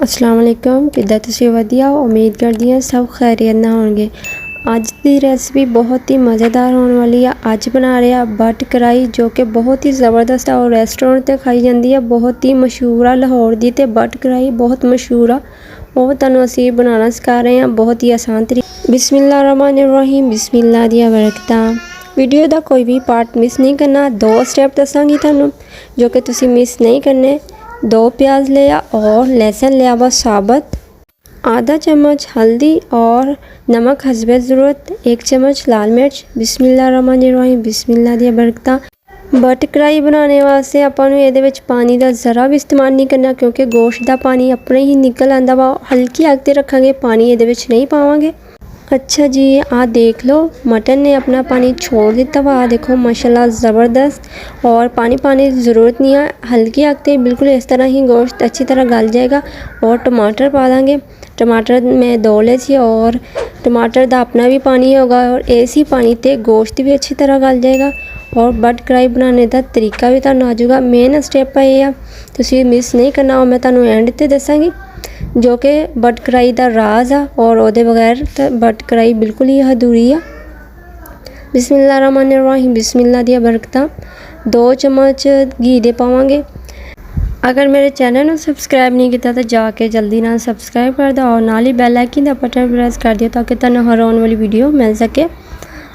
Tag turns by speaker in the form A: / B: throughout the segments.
A: अस्सलाम वालेकुम, किद्दां तुसीं वधिया। उम्मीद करदी हां सब खैरियत नाल होणगे। अज दी रेसिपी बहुत ही मज़ेदार होने वाली है। अज बना रहे हैं बट कढ़ाई, जो कि बहुत ही ज़बरदस्त है और रेस्टोरेंट ते खाई जाती है। बहुत ही मशहूर है लाहौर दी ते बट कढ़ाई बहुत मशहूर है। वो तुहानूं असीं बनाना सिखा रहे हैं बहुत ही आसान तरीके। बिस्मिल्लाहिर्रहमानिर्रहीम, बिस्मिल्लाह दी बरकतां। वीडियो का कोई भी पार्ट मिस नहीं करना। 2 स्टेप दसांगी तुहानूं जो कि तुसीं मिस नहीं करने। 2 प्याज लिया और लहसुन लिया वा साबत, आधा चम्मच हल्दी और नमक हस्बे ज़रूरत, 1 चम्मच लाल मिर्च। बिस्मिल्लाहिर्रहमानिर्रहीम, बिस्मिल्लाह दी बरकतां। बट कढ़ाई बनाने वास्ते आपां नूं इहदे विच पानी का ज़रा भी इस्तेमाल नहीं करना, क्योंकि गोश्त का पानी अपने ही निकल आंदा वा। हल्की अग ते रखांगे, पानी इहदे विच नहीं पावांगे। अच्छा जी, आ देख लो मटन ने अपना पानी छोड़ दिता वा। देखो माशाल्लाह ज़बरदस्त। और पानी पाने की ज़रूरत नहीं है, हल्की आग ते बिल्कुल इस तरह ही गोश्त अच्छी तरह गल जाएगा। और टमाटर पा देंगे। टमाटर मैं 2 ले सी और टमाटर का अपना भी पानी होगा और इसी पानी ते गोश्त भी अच्छी तरह गल जाएगा। और बट कढ़ाई बनाने का तरीका भी तुहानूं आ जाऊगा। मेन स्टेप ये है, तुसीं मिस नहीं करना। और मैं तुहानूं एंड ते दसांगी जो कि बट कढ़ाई का राज आ, और उसदे बगैर बट कढ़ाई बिल्कुल ही अधूरी है। बिस्मिल्लाहिर्रहमानिर्रहीम, बिस्मिल्लाह दी बरकतां। 2 चम्मच घी दे पावांगे। अगर मेरे चैनल को सबसक्राइब नहीं किया तो जाके जल्दी ना सबसक्राइब कर दो और नाल ही बैल आइकन का बटन प्रेस कर दियो ताकि तुहानूं हर आने वाली वीडियो मिल सके।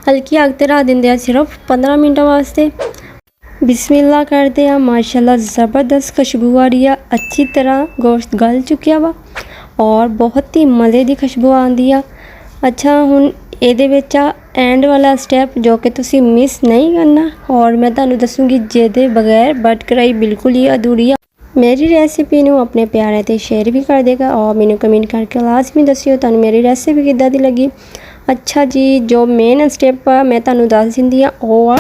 A: हल्की अग ते रख दिंदे सिर्फ 15 मिनट वास्ते। बिस्मिल्लाह करते हैं। माशाल्लाह ज़बरदस्त खुशबू आ रही है। अच्छी तरह गोश्त गल चुकिया वा और बहुत ही मज़े की खुशबू आती है। अच्छा, हुण ਇਹਦੇ ਵਿੱਚ एंड वाला स्टेप जो कि तुसी मिस नहीं करना और मैं तुहानूं दसूँगी जिहदे बगैर बट कढ़ाई बिल्कुल ही अधूरी है। मेरी रेसिपी नूं अपने प्यारे ते शेयर भी कर देगा और मैनूं कमेंट करके लाजमी दस्सिओ तुहानूं मेरी रेसिपी किद्दां दी लगी। अच्छा जी, जो मेन स्टेप आ मैं तुहानूं दस दिंदी आ ओह आ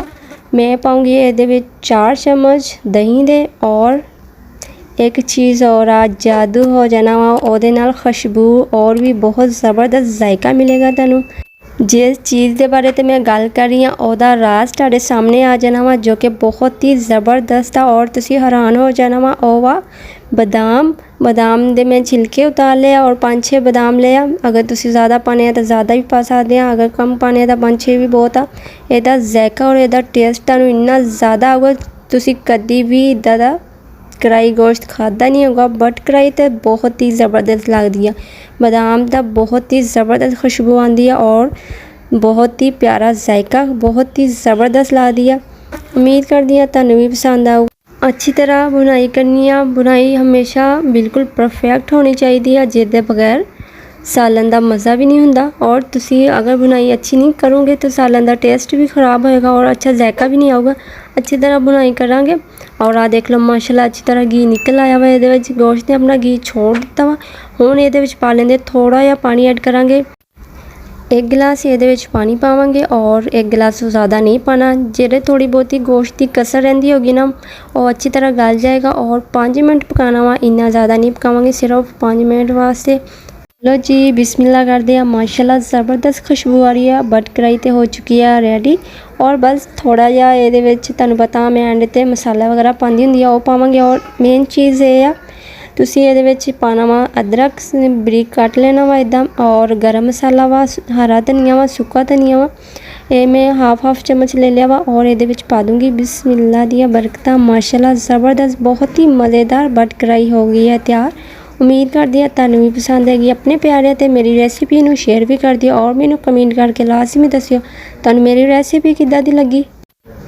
A: मैं पाऊँगी ਇਹਦੇ ਵਿੱਚ 4 चम्मच दही दे। और एक चीज़ और आ जादू हो जाना वा, ਉਹਦੇ ਨਾਲ खुशबू और भी बहुत ज़बरदस्त जायका मिलेगा तुहानूं। जिस चीज़ के बारे तो मैं गल कर रही हाँ ਉਹਦਾ राज तुहाडे सामने आ जाना वा, जो कि बहुत ही ज़बरदस्त है और तुसीं हैरान हो जाना वा। ਉਹ वा बादाम। बादाम दे मैं छिलके उतार लिया और 5-6 बादाम लिया। अगर तुसीं ज़्यादा पाने तो ज़्यादा भी पा सकते हैं, अगर कम पाने तो 5-6 भी बहुत आ। ਇਹਦਾ जायका और ਇਹਦਾ टेस्ट तुहानूं इन्ना ज़्यादा आऊगा, तुसीं कदी भी इदां दा कढ़ाई गोश्त खाता नहीं होगा। बट कढ़ाई तो बहुत ही ज़बरदस्त लगती है। बादाम का बहुत ही ज़बरदस्त खुशबू आती है और बहुत ही प्यारा जायका, बहुत ही ज़बरदस्त लगती है। उम्मीद करती हैं तुहानूं भी पसंद आऊ। अच्छी तरह बुनाई करनी है। बुनाई हमेशा बिल्कुल परफेक्ट होनी चाहिए, जिसके बगैर सालन का मज़ा भी नहीं होंदा। और तुसी अगर बुनाई अच्छी नहीं करोगे तो सालन का टेस्ट भी ख़राब होएगा और अच्छा जायका भी नहीं आऊगा। अच्छी तरह बुनाई करांगे। और आ देख लो माशाल्लाह अच्छी तरह घी निकल आया वा। ਇਹਦੇ ਵਿੱਚ गोश्त ने अपना घी छोड़ दिता वा। हुण ਇਹਦੇ ਵਿੱਚ पा लेंगे थोड़ा जिहा पानी ऐड करांगे। 1 गिलास ਇਹਦੇ ਵਿੱਚ पानी पावांगे और 1 गिलास तो ज़्यादा नहीं पाना। ਜਿਹੜੇ थोड़ी बहुती गोश्त की कसर रहिंदी होगी ना, वो अच्छी तरह गल जाएगा। और 5 मिनट पकाना वा, इन्ना ज़्यादा नहीं पकावांगे, सिर्फ 5 मिनट वास्ते। लो जी, बिस्मिल्लाह करते हैं। माशाल्लाह ज़बरदस्त खुशबू आ रही है। बट कढ़ाई तो हो चुकी है रेडी। और बस थोड़ा जिहा ਇਹਦੇ ਵਿੱਚ ਤੁਹਾਨੂੰ पता मैं एंड ते मसाला वगैरह पाਉਂਦੀ ਹੁੰਦੀ ਆ, ਉਹ ਪਾਵਾਂਗੇ। और मेन चीज़ ये आ तुसी ਇਹਦੇ ਵਿੱਚ पाना वा अदरक बरीक कट लेना वा इदां। और गरम मसाला वा, हरा धनिया वा, सुक्का धनिया वा, ये मैं हाफ चम्मच ले लिया वा और ये पा दूँगी। बिस्मिल्लाह दी बरकतां। माशाल्लाह ज़बरदस्त बहुत ही मज़ेदार बट कढ़ाई हो गई है तैयार। उम्मीद करती है तुहानूं भी पसंद आएगी। अपने प्यारे ते मेरी रेसिपी नूं शेयर भी कर दिओ और मैनूं कमेंट करके लाजमी दस्सिओ तुहानूं मेरी रेसिपी किद्दां दी लगी।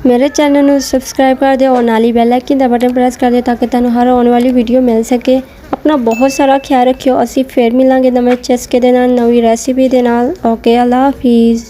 A: मेरे चैनल को सबसक्राइब कर दिओ और नाल ही बैल आइकन का बटन प्रेस कर दिओ ताकि तुहानूं हर आने वाली वीडियो मिल सके। अपना बहुत सारा ख्याल रखियो। असीं फिर मिलांगे नवें चस्के दे नाल, नवीं रेसिपी दे नाल। ओके, अल्लाह हाफिज़।